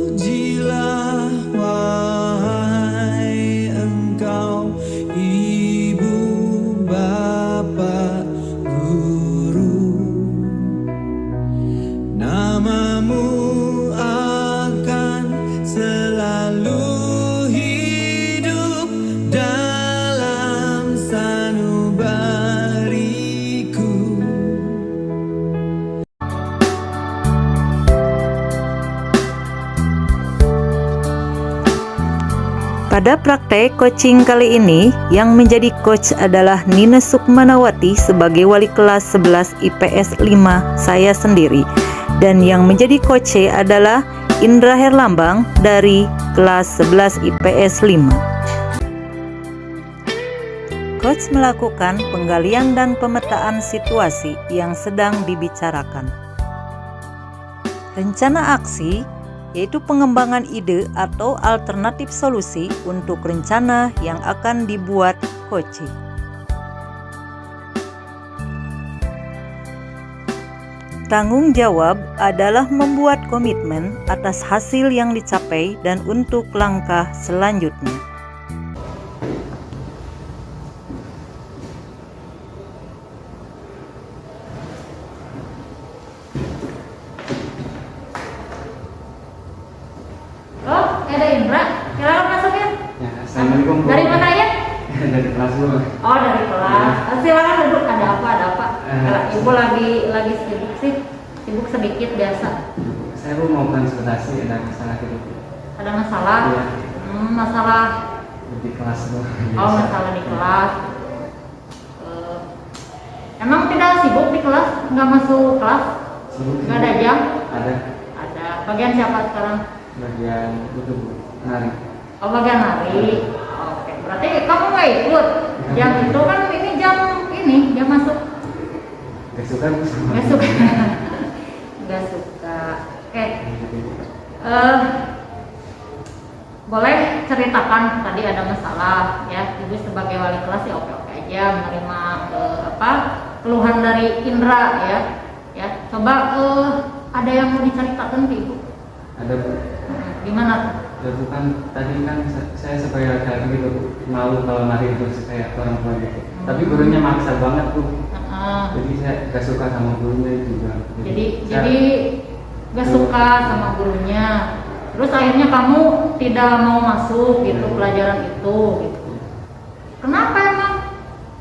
Terpujilah wahai engkau ibu bapa guru, namamu akan selalu hidup dalam sanubariku. Pada praktek coaching kali ini, yang menjadi coach adalah Nina Sukmanawati sebagai wali kelas 11 IPS 5 saya sendiri. Dan yang menjadi coach adalah Indra Herlambang dari kelas 11 IPS 5. Coach melakukan penggalian dan pemetaan situasi yang sedang dibicarakan. Rencana aksi yaitu pengembangan ide atau alternatif solusi untuk rencana yang akan dibuat coach. Tanggung jawab adalah membuat komitmen atas hasil yang dicapai dan untuk langkah selanjutnya. Oh, ada Indra. Silakan masuk ya. Ya, assalamualaikum. Bu. Dari mana ya? Dari kelas dulu. Oh, dari kelas. Silakan duduk. Ada apa? Ada apa? Ibu lagi sibuk sedikit biasa. Saya mau konsultasi, ada masalah gitu. Ada masalah? Iya. Masalah Di kelas dulu. Oh, masalah di kelas. Emang tidak sibuk di kelas? Nggak masuk kelas? Nggak ada jam? Ada. Ada. Bagian siapa sekarang? Bagian itu Bu, nari. Oh, bagian nari. Oke, berarti kamu nggak ikut? Jam itu kan jam masuk. Gak suka Bu sama. Nggak suka. Nggak suka. Oke. Boleh ceritakan tadi ada masalah ya. Ibu sebagai wali kelas ya oke aja menerima keluhan dari Indra ya. Ya, coba ada yang mau diceritakan ke Ibu? Ada Bu. Gimana tuh? Ya bukan tadi kan saya sebagai laki-laki gitu Bu, malu kalau nari itu kayak orang tua gitu. Tapi gurunya maksa banget Bu. Jadi saya gak suka sama gurunya juga. Jadi gak suka sama gurunya. Terus akhirnya kamu tidak mau masuk gitu pelajaran itu gitu. Kenapa emang?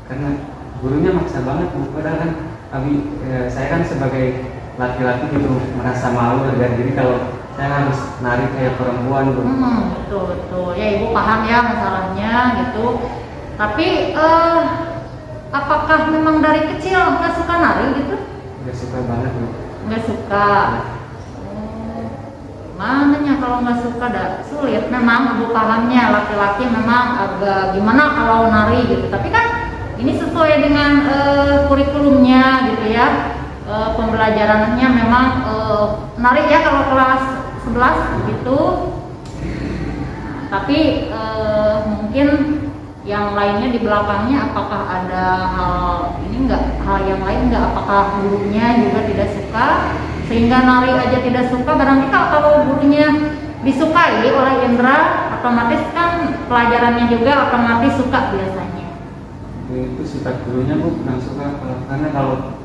Karena gurunya maksa banget Bu. Padahal kan saya kan sebagai laki-laki gitu merasa malu harga diri kalau saya harus nari kayak perempuan Bu. Betul. Ya Ibu paham ya masalahnya gitu. Tapi apakah memang dari kecil nggak suka nari gitu? Nggak suka banget Bu. Nggak suka. Mananya kalau nggak suka dah sulit. Memang Ibu pahamnya laki-laki memang agak gimana kalau nari gitu. Tapi kan ini sesuai dengan kurikulumnya gitu ya. Pembelajarannya memang nari ya kalau kelas 11 gitu. Tapi mungkin yang lainnya di belakangnya apakah ada hal yang lain nggak? Apakah gurunya juga tidak suka sehingga nari aja tidak suka? Barangkali kalau gurunya disukai oleh Indra, otomatis kan pelajarannya juga otomatis suka biasanya. Itu sifat gurunya Bu, kurang suka karena kalau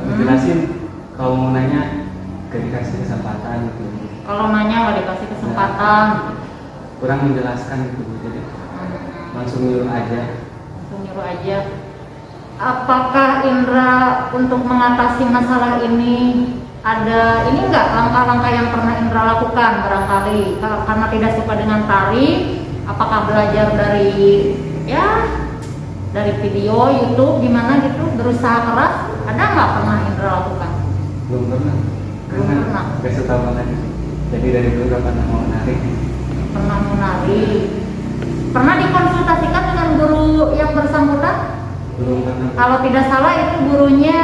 menjelasin kalau mau nanya gak dikasih kesempatan gitu. Kalau nanya nggak dikasih kesempatan, kurang menjelaskan gitu Bu, jadi langsung nyuruh aja. Apakah Indra untuk mengatasi masalah ini ada nggak langkah-langkah yang pernah Indra lakukan barangkali karena tidak suka dengan tari? Apakah belajar dari video YouTube gimana gitu, berusaha keras? Ada nggak pernah Indra lakukan? Belum pernah. Gak suka banget. Jadi dari dulu gak pernah mau nari. Pernah dikonsultasikan dengan guru yang bersangkutan? Belum pernah. Kalau tidak salah itu gurunya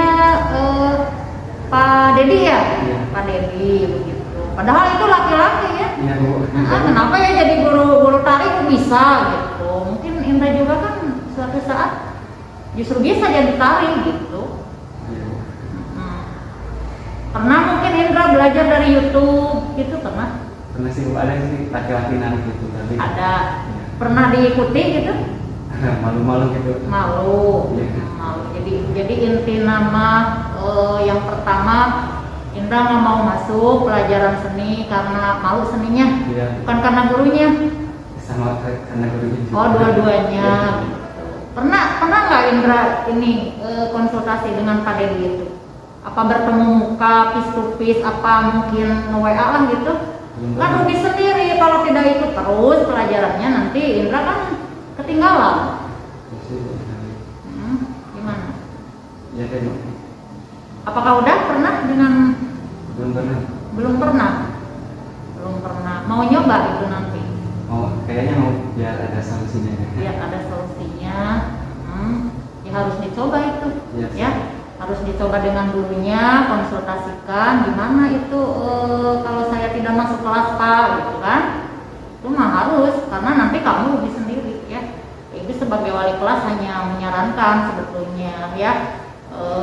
Pak Dedi ya? Iya. Dedi begitu. Padahal itu laki-laki ya. Iya Bu. Kenapa ya jadi guru tari kok bisa gitu? Mungkin Indra juga kan suatu saat justru bisa jadi tari gitu. Iya, Bu. Pernah mungkin Indra belajar dari YouTube gitu pernah? Pernah sih Bu, ada sih laki-laki nari gitu tapi Ada. Iya. Pernah diikuti gitu? Malu-malu gitu. Malu. Iya. Malu. Jadi inti nama yang pertama Indra nggak mau masuk pelajaran seni karena malu seninya, Iya. bukan karena gurunya. Sama karena gurunya juga. Oh, dua-duanya. Iya. Gitu. Pernah nggak Indra ini konsultasi dengan Pak Dedi itu? Apa bertemu muka, face to face, apa mungkin nge-WA lah gitu? Belum Kan pernah. rugi sendiri kalau tidak ikut terus pelajarannya, nanti Indra kan ketinggalan. Iya sih, Bu. Gimana? Iya kan Bu. Apakah udah pernah dengan Belum pernah. belum pernah? Belum pernah. Mau nyoba itu nanti. Oh, kayaknya mau biar ada solusinya ya. Biar ada solusinya. Ya harus dicoba itu. Iya. Ya, harus dicoba dengan gurunya, konsultasikan gimana itu kalau saya tidak masuk kelas Pak gitu kan. Itu mah harus karena nanti kamu rugi sendiri ya. Ibu sebagai wali kelas hanya menyarankan sebetulnya ya.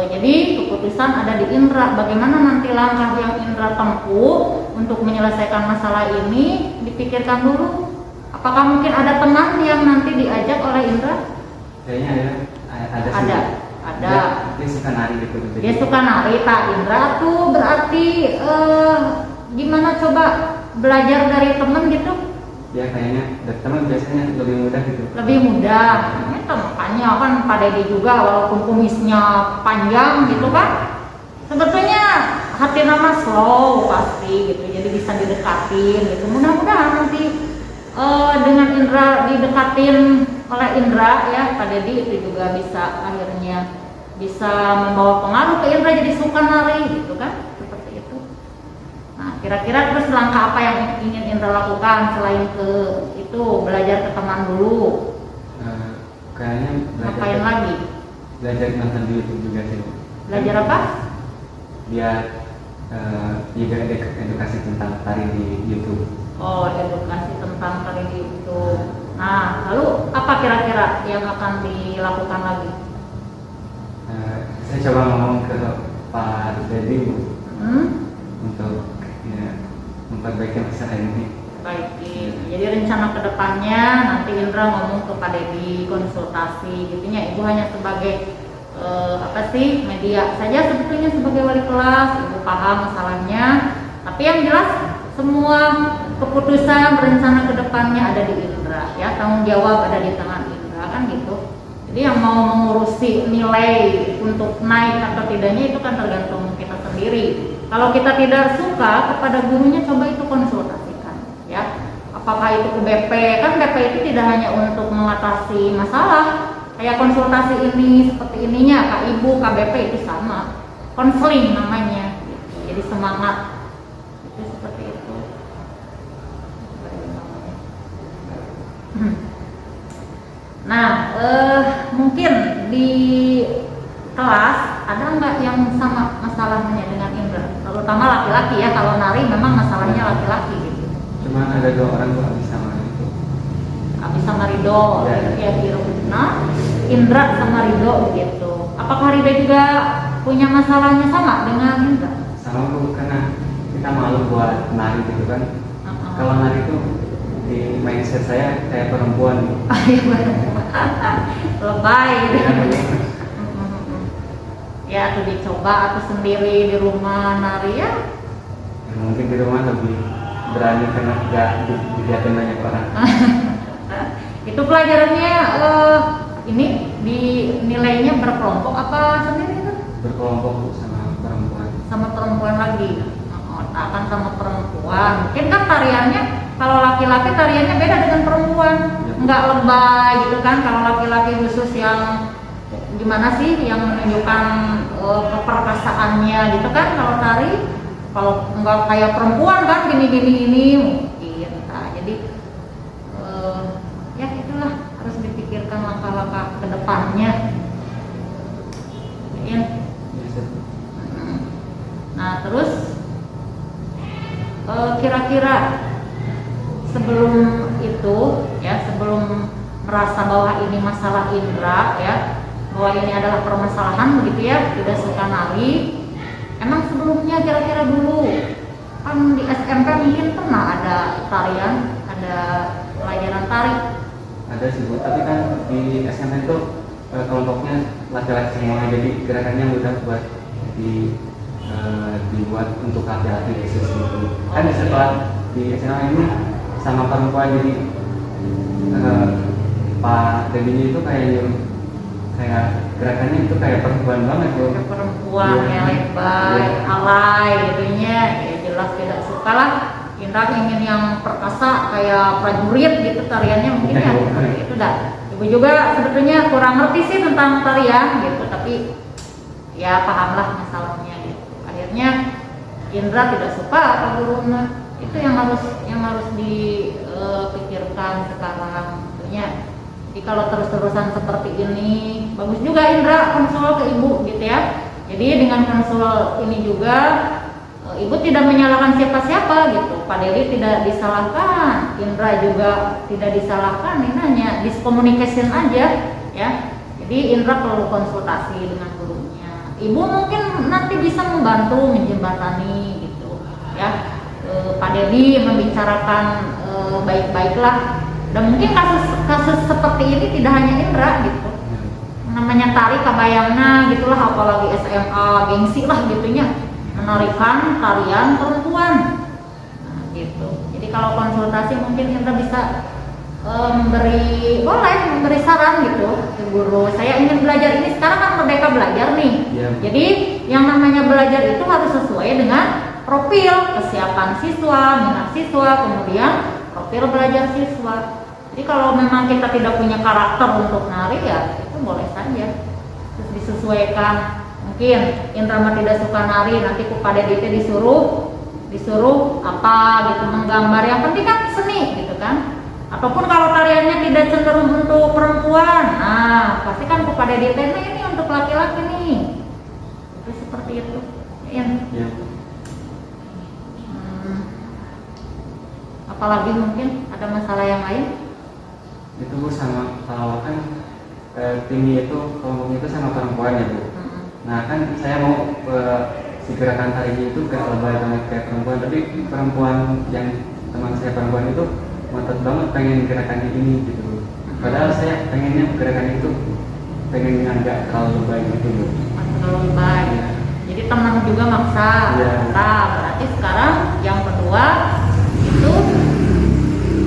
Jadi keputusan ada di Indra. Bagaimana nanti langkah yang Indra tempuh untuk menyelesaikan masalah ini dipikirkan dulu. Apakah mungkin ada teman yang nanti diajak oleh Indra? Kayaknya ada sih. Ada. Dia suka nari gitu. Dia suka nari, Pak Indra tuh berarti gimana coba belajar dari teman gitu? Ya kayaknya dari teman biasanya lebih mudah gitu. Lebih mudah. Itu makanya kan Pak Dedi juga walaupun kumisnya panjang gitu kan, sebetulnya hati nama slow pasti gitu, jadi bisa didekatin gitu. Mudah-mudahan nanti dengan Indra didekatin oleh Indra ya, Pak Dedi itu juga bisa akhirnya bisa membawa pengaruh ke Indra jadi suka nari gitu kan, seperti itu. Nah, kira-kira terus langkah apa yang ingin Indra lakukan selain ke itu belajar ke teman dulu? Kayaknya Ngapain lagi? Belajar nonton di YouTube juga sih. Belajar apa? Biar juga edukasi tentang tari di YouTube. Oh, edukasi tentang tari di YouTube. Nah, lalu apa kira-kira yang akan dilakukan lagi? Saya coba ngomong ke Pak Dedi Bu, untuk ya, memperbaiki masalah ini. Baik, jadi rencana kedepannya nanti Indra ngomong ke Pak Dedi, konsultasi gitunya. Ibu hanya sebagai apa sih, media saja sebetulnya sebagai wali kelas. Ibu paham masalahnya, tapi yang jelas semua keputusan rencana kedepannya ada di Indra ya, tanggung jawab ada di tangan Indra kan gitu. Jadi yang mau mengurusi nilai untuk naik atau tidaknya itu kan tergantung kita sendiri. Kalau kita tidak suka kepada gurunya, coba itu konsultasikan ya. Apakah itu ke BP? Kan BP itu tidak hanya untuk mengatasi masalah. Kayak konsultasi ini seperti ininya, Kak Ibu, KBP itu sama. Konseling namanya. Gitu. Jadi semangat. Itu seperti itu. Nah, mungkin di kelas ada nggak yang sama masalahnya dengan Indra? Terutama laki-laki ya, kalau nari memang masalahnya laki-laki gitu. Cuma ada 2 orang tuh habis sama itu. Habis sama Ridho, ya nah, Indra sama Ridho gitu. Apakah Ridho juga punya masalahnya sama dengan Indra? Sama Bu, karena kita malu buat nari gitu kan. Kalau nari itu di mindset saya kayak perempuan. Lebay gitu. Ya, begitu. Ya, tuh dicoba atau sendiri di rumah nari ya. Ya, mungkin di rumah lebih berani karena nggak dilihatin banyak orang. Itu pelajarannya ini dinilainya berkelompok apa sendiri itu? Berkelompok Bu, sama perempuan. Sama perempuan lagi. Akan sama perempuan. Mungkin kan tariannya kalau laki-laki tariannya beda dengan perempuan. Nggak lebay gitu kan. Kalau laki-laki khusus yang gimana sih yang menunjukkan keperkasaannya gitu kan. Kalau tari kalau nggak kayak perempuan kan gini-gini ini mungkin. Nah, jadi ya itulah harus dipikirkan langkah-langkah ke depannya. Ya. Biasa. Nah, terus kira-kira sebelum itu ya, sebelum merasa bahwa ini masalah indra ya, bahwa ini adalah permasalahan begitu ya, tidak suka nari, emang sebelumnya kira-kira dulu kan di SMP mungkin pernah ada tarian, ada pelajaran tari? Ada sih Bu, tapi kan di SMP itu kelompoknya laki-laki semua, jadi gerakannya mudah buat dibuat untuk laki-laki khusus gitu. Kan setelah di SMA ini sama perempuan, jadi Pak Dedinya itu kayak gerakannya itu kayak perempuan banget Bu. Kayak perempuan, ya, lebay, alay gitunya, ya jelas tidak suka lah. Indra ingin yang perkasa kayak prajurit gitu tariannya mungkin ya, seperti itu dah. Ibu juga sebetulnya kurang ngerti sih tentang tarian gitu, tapi ya pahamlah masalahnya gitu. Akhirnya Indra tidak suka Pak Guru. Itu yang harus dipikirkan sekarang tentunya. Jadi kalau terus-terusan seperti ini, bagus juga Indra konsul ke ibu gitu ya. Jadi dengan konsul ini juga ibu tidak menyalahkan siapa-siapa gitu. Pak Dedi tidak disalahkan, Indra juga tidak disalahkan. Ini hanya diskomunikasikan aja ya. Jadi Indra perlu konsultasi dengan gurunya. Ibu mungkin nanti bisa membantu menjembatani gitu ya. Pak Dedi membicarakan baik-baiklah. Dan mungkin kasus seperti ini tidak hanya Indra gitu. Namanya tari kabayangna gitulah, apalagi SMA gengsi lah gitunya, menarikan tarian perempuan. Nah, gitu. Jadi kalau konsultasi mungkin Indra bisa memberi saran gitu ke guru. Saya ingin belajar ini, sekarang kan Merdeka Belajar nih. Ya. Jadi yang namanya belajar itu harus sesuai dengan profil kesiapan siswa, minat siswa, kemudian profil belajar siswa. Jadi kalau memang kita tidak punya karakter untuk nari ya itu boleh saja, terus disesuaikan. Mungkin Indra mah tidak suka nari, nanti ku Pak Dedi disuruh apa gitu, menggambar. Yang penting kan seni gitu kan. Ataupun kalau tariannya tidak cenderung untuk perempuan, nah pasti kan ku Pak Dedi ini untuk laki-laki nih. Itu seperti itu. Ya. Apalagi mungkin ada masalah yang lain? Itu Bu, sama kalau kan tinggi itu kelompoknya itu sama perempuan ya Bu. Nah kan saya mau si gerakan tarinya itu gak lebay banget kayak perempuan, tapi perempuan yang teman saya perempuan itu ngotot banget pengen gerakannya ini gitu. Padahal saya pengennya gerakan itu pengen yang gak terlalu lebay gitu Bu. Terlalu lebay. Ya. Jadi teman juga maksa. Ya. Nah, berarti sekarang yang kedua itu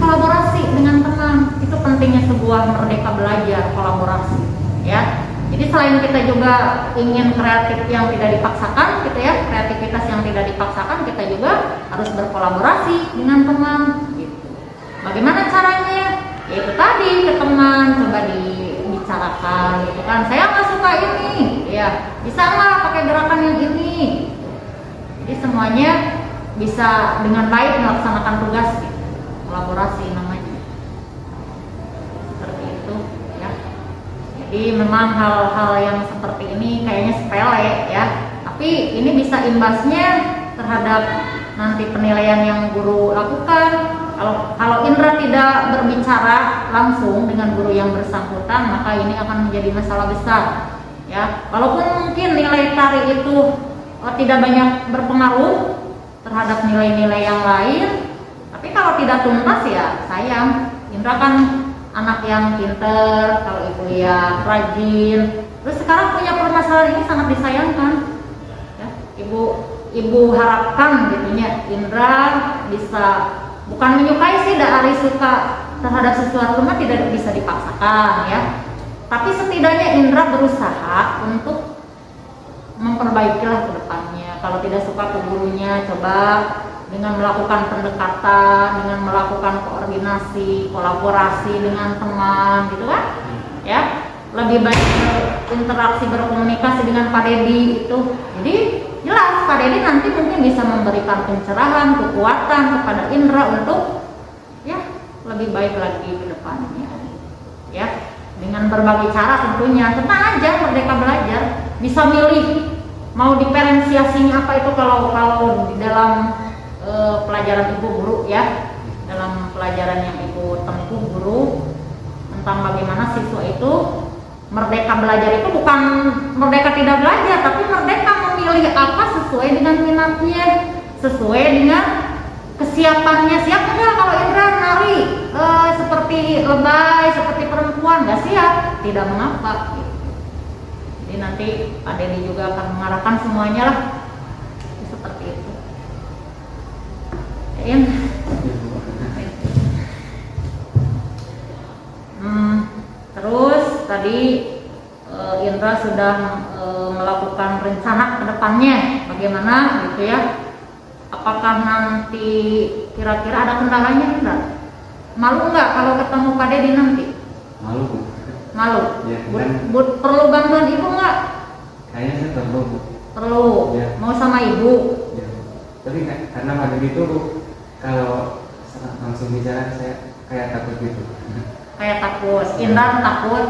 kolaborasi dengan teman. Itu pentingnya sebuah Merdeka Belajar, kolaborasi ya. Jadi selain kita juga ingin kreatif yang tidak dipaksakan gitu ya, kreativitas yang tidak dipaksakan, kita juga harus berkolaborasi dengan teman gitu. Bagaimana caranya? Ya itu tadi, ke teman coba dibicarakan gitu kan. Saya nggak suka ini ya, bisa nggak pakai gerakan yang ini? Jadi semuanya bisa dengan baik melaksanakan tugas gitu. Kolaborasi namanya, seperti itu ya. Jadi memang hal-hal yang seperti ini kayaknya sepele ya, tapi ini bisa imbasnya terhadap nanti penilaian yang guru lakukan. Kalau Indra tidak berbicara langsung dengan guru yang bersangkutan, maka ini akan menjadi masalah besar ya. Walaupun mungkin nilai tari itu tidak banyak berpengaruh terhadap nilai-nilai yang lain, tapi kalau tidak tuntas ya sayang. Indra kan anak yang pinter, kalau ibu ya rajin. Terus sekarang punya permasalahan ini sangat disayangkan. Ya, ibu harapkan gitunya Indra bisa, bukan menyukai sih, dari suka terhadap sesuatu mah tidak bisa dipaksakan ya. Tapi setidaknya Indra berusaha untuk memperbaikilah ke depannya. Kalau tidak suka ke gurunya, coba dengan melakukan pendekatan, dengan melakukan koordinasi, kolaborasi dengan teman gitu kan ya. Lebih baik berinteraksi, berkomunikasi dengan Pak Dedi itu. Jadi jelas Pak Dedi nanti mungkin bisa memberikan pencerahan, kekuatan kepada Indra untuk ya lebih baik lagi ke depannya ya, dengan berbagai cara tentunya. Tenang aja, Merdeka Belajar bisa milih mau diferensiasinya apa itu. Kalau di dalam pelajaran ibu guru ya, dalam pelajaran yang ibu tempuh guru tentang bagaimana siswa itu merdeka belajar itu bukan merdeka tidak belajar, tapi merdeka memilih apa sesuai dengan minatnya, sesuai dengan kesiapannya. Siap nggak kalau Indra nari seperti lebay, seperti perempuan? Nggak siap, tidak mengapa gitu. Jadi nanti Pak Dedi juga akan mengarahkan semuanya lah seperti itu. Terus tadi Indra sudah melakukan rencana ke depannya bagaimana gitu ya. Apakah nanti kira-kira ada kendalanya Indra? Malu nggak kalau ketemu Pak Dedi nanti? Malu Bu. Malu? Ya, Perlu bantuan ibu nggak? kayaknya saya perlu Bu. Perlu. Ya. Mau sama ibu? Ya. Tapi karena Pak Dedi itu Bu, kalau langsung bicara saya kayak takut gitu. Kayak takut, Indra takut.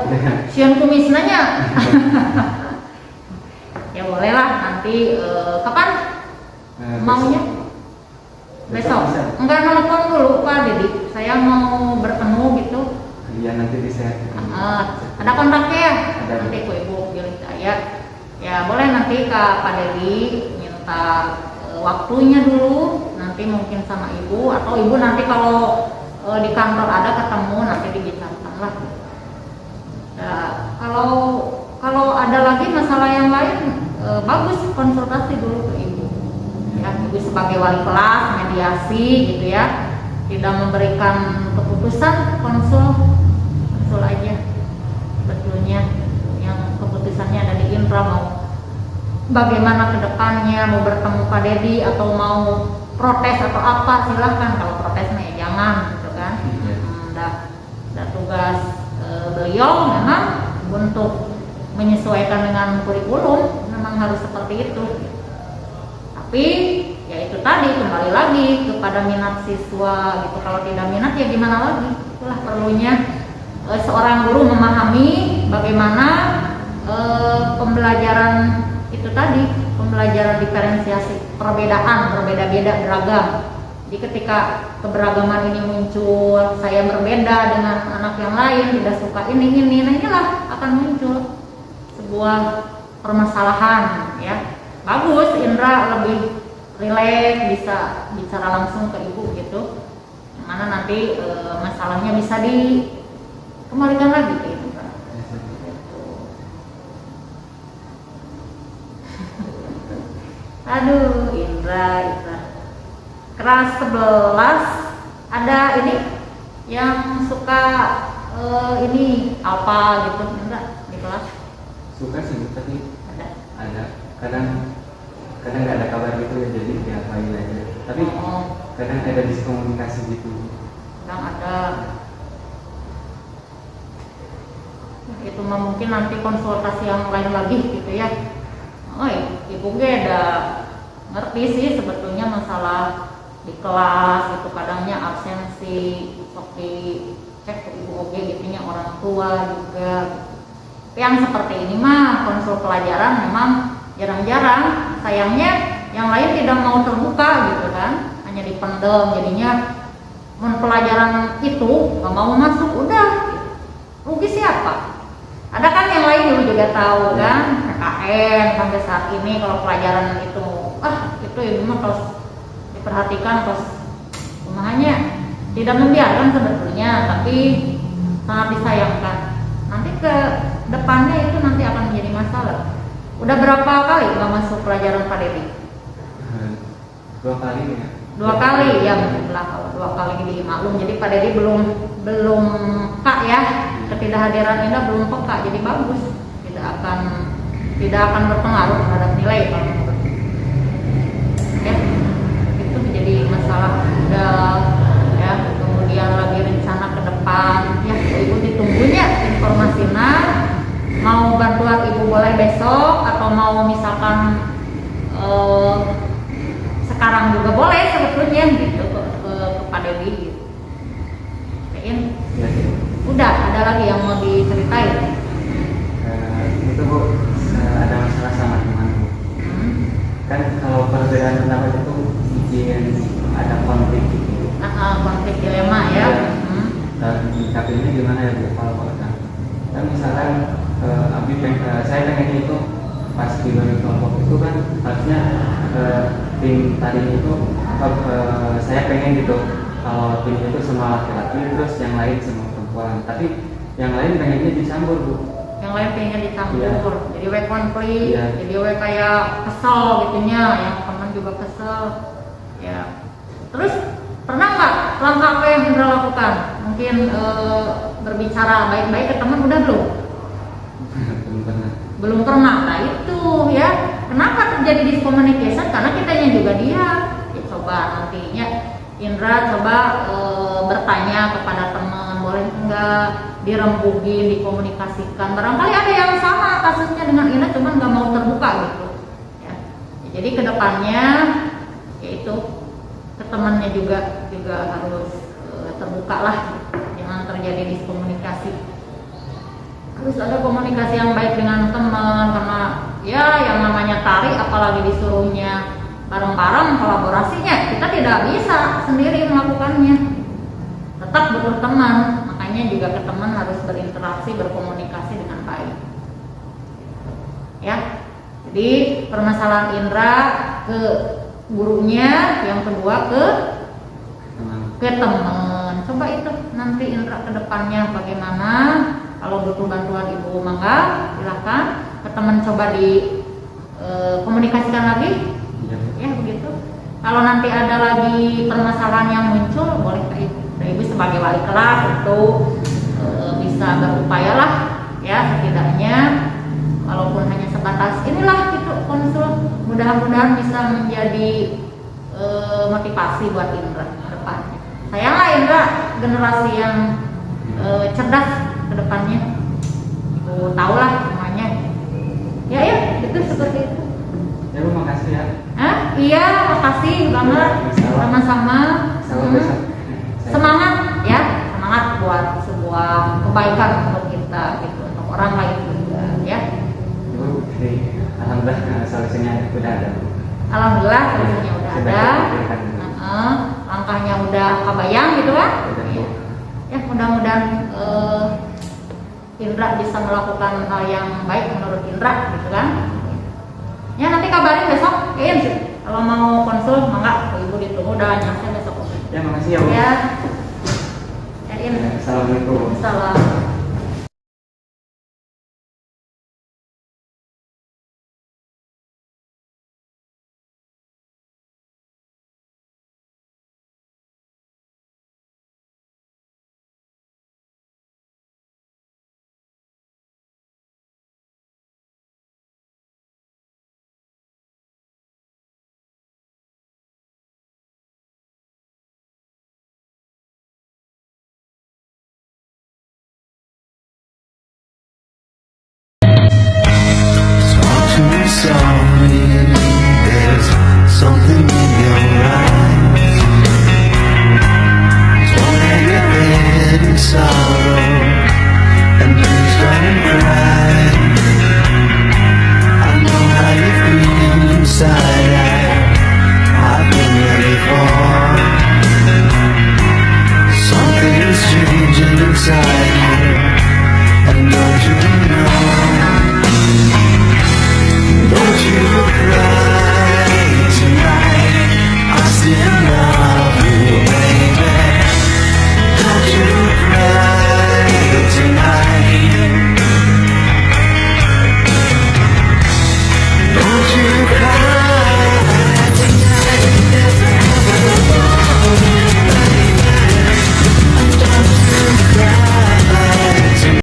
Sian kumis nanya. Ya boleh lah nanti kapan maunya? Besok? Bisa. Enggak, nelfon dulu Pak Dedi. Saya mau bertemu gitu. Iya nanti bisa. Ada kontaknya ya? Ada. Nanti ibu pilih saya. Ya boleh nanti ke Pak Dedi minta waktunya dulu. Nanti mungkin sama ibu atau ibu nanti kalau di kantor ada ketemu nanti dibicarakan lah. Ya, kalau ada lagi masalah yang lain bagus konsultasi dulu ke ibu. Ya, ibu sebagai wali kelas mediasi gitu ya, tidak memberikan keputusan, konsul aja. Sebetulnya yang keputusannya ada di Indra, mau bagaimana ke depannya, mau bertemu Pak Dedi atau mau protes atau apa silahkan. Kalau protes ya jangan gitu kan. Udah tugas beliau memang untuk menyesuaikan dengan kurikulum, memang harus seperti itu. Tapi ya itu tadi kembali lagi kepada minat siswa gitu. Kalau tidak minat ya gimana lagi? Itulah perlunya seorang guru memahami bagaimana pembelajaran itu tadi, pembelajaran diferensiasi, berbeda-beda, beragam. Jadi ketika keberagaman ini muncul, saya berbeda dengan anak yang lain, tidak suka ini, nah inilah akan muncul sebuah permasalahan ya. Bagus Indra lebih rileks, bisa bicara langsung ke ibu gitu, mana nanti masalahnya bisa dikembalikan lagi ke Indra. Aduh Indra. Kelas 11 ada ini yang suka ini apa gitu enggak di kelas? Suka sih tapi Ada. Kadang nggak ada kabar gitu ya, jadi diapain aja. Tapi kadang ada diskomunikasi gitu. Kadang ada. Itu mah mungkin nanti konsultasi yang lain lagi gitu ya. Oh ibu ada ngerti sih sebetulnya masalah di kelas itu kadangnya absensi, seperti cek ke ibu oke gitunya orang tua juga. Tapi yang seperti ini mah konsul pelajaran memang jarang-jarang. Sayangnya yang lain tidak mau terbuka gitu kan, hanya dipendam. Jadinya pelajaran itu nggak mau masuk, udah rugi siapa? Ada kan yang lain dulu juga tahu kan, PKN sampai saat ini kalau pelajaran itu itu ibu mah terus diperhatikan, terus rumahnya tidak membiarkan sebetulnya, tapi sangat disayangkan. Nanti ke depannya itu nanti akan menjadi masalah. Udah berapa kali nggak masuk pelajaran Pak Dedi? 2 kali ya. 2 kali ya, benar kalau 2 kali dimaklum. Jadi Pak Dedi belum peka ya, ketidakhadiran Indah belum peka, jadi bagus. Tidak akan berpengaruh terhadap nilai kalau menurut. Ya, itu menjadi masalah. Udah ya, kemudian lagi rencana ke depan ya, ibu ditunggunya informasinya. Mau bantuan ibu boleh besok atau mau misalkan sekarang juga boleh sebetulnya gitu ke Pak Dedi gitu. Udah ada lagi yang mau diceritain? Itu Bu, ada masalah sama teman Bu. Kan kalau perbedaan pendapat itu izin ada konflik gitu. Konflik dilema ya. Dan menyikapinya gimana ya Bu? Kalau kan misalkan saya pengen itu pas di kelompok itu kan harusnya tim tadi itu saya pengen gitu kalau tim itu semua laki-laki terus yang lain semua perempuan, tapi yang lain pengennya dicampur Bu. Yang lain pengen dicampur, Iya. jadi we konflik, Iya. jadi we kayak kesel gitunya, yang teman juga kesel ya. Terus pernah nggak langkah apa yang Indra lakukan? Mungkin berbicara baik-baik ke teman udah belum? Belum pernah. Belum pernah. Nah itu ya, kenapa terjadi discommunication? Karena kitanya juga diam. Ya, coba nantinya Indra coba bertanya kepada teman, boleh enggak dirembugin, dikomunikasikan. Barangkali ada yang sama kasusnya dengan Indra, cuman nggak mau terbuka gitu. Ya. Jadi kedepannya yaitu ke temannya juga harus terbuka lah, jangan terjadi diskomunikasi. Harus ada komunikasi yang baik dengan teman, karena ya yang namanya tari apalagi disuruhnya bareng-bareng kolaborasinya, kita tidak bisa sendiri melakukannya, tetap butuh teman. Makanya juga ke teman harus berinteraksi, berkomunikasi dengan baik ya. Jadi permasalahan Indra ke gurunya, yang kedua ke teman. Coba itu nanti Indra ke depannya bagaimana. Kalau butuh bantuan ibu mangga silakan ke teman, coba di komunikasikan lagi ya begitu. Kalau nanti ada lagi permasalahan yang muncul, boleh ke ibu sebagai wali kelas itu bisa berupaya lah ya, setidaknya walaupun hanya sebatas inilah gitu konsul, mudah-mudahan bisa menjadi motivasi buat Indra ke depannya. Sayanglah Indra generasi yang cerdas ke depannya, ibu tahulah semuanya ya itu seperti itu ya Bu, makasih ya. Iya, makasih banget, sama-sama. Semangat ya, semangat buat sebuah kebaikan untuk kita gitu, untuk orang lain juga ya. Bu, alhamdulillah solusinya udah ada Bu. Alhamdulillah solusinya udah ada. Langkahnya udah kebayang gitu kan. Ya mudah-mudahan Indra bisa melakukan hal yang baik menurut Indra gitu kan. Ya nanti kabarin besok